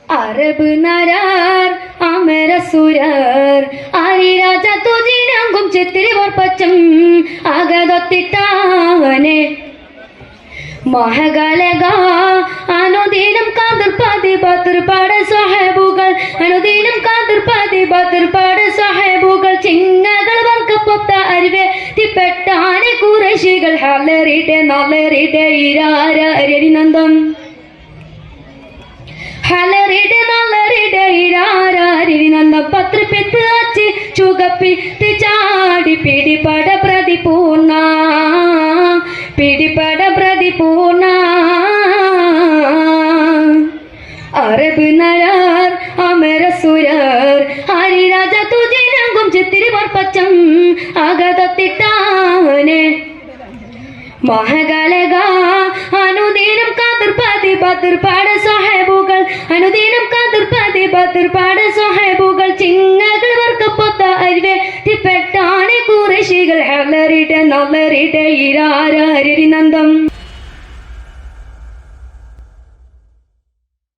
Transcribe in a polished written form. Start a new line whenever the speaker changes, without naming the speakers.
Arab നരാർ അമരസുരർ ആരിരാജ തുജിനാങ്കും Chithira ഓർപ്പച്ചും ആകതൊത്തിട്ടാവനെ മഹകളക അനുദിനം കാതിർപ്പാതി ബത്തിർപ്പാട് സ്വഹബുകൾ അനുദിനം കാതിർപ്പാതി ബത്തിർപ്പാട് സ്വഹബുകൾ ചിങ്ങകൾ വർക്കപ്പൊത്ത അരിവെ തിപ്പെട്ടാനെ കുറശികൾ ഹലറിട്ടെ നല്ലറിട്ടെ ഇരാര അരിനന്ദം ഹലറിടെ നല്ലറിടെ ഇരാരിനന്ദം പത്രിപ്പിത്ത് അച്ചി ചുകപ്പിത്ത് ചാടി പിടിപട പ്രതിപൂർണ പിടിപട പ്രതിപൂർണ അറബ് നരാർ അമരസുരർ ഹരിരാജ തുജിനാങ്കും ചിത്തിരി വർപ്പച്ചം ആകതൊത്തിട്ടാനെ മഹകളക അനുദിനം കാതിർപ്പാതി ബത്തിർപ്പാട് സ്വഹബുകൾ അനുദിനം കാതിർപ്പാതി ബത്തിർപ്പാട് സ്വഹബുകൾ ചിങ്ങകൾ വർക്കപ്പൊത്ത അരിവെ തിപ്പെട്ടാനെ കുറശികൾ ഹലറിട്ടെ നല്ലറിട്ടെ ഇരാര ഹരിനന്ദം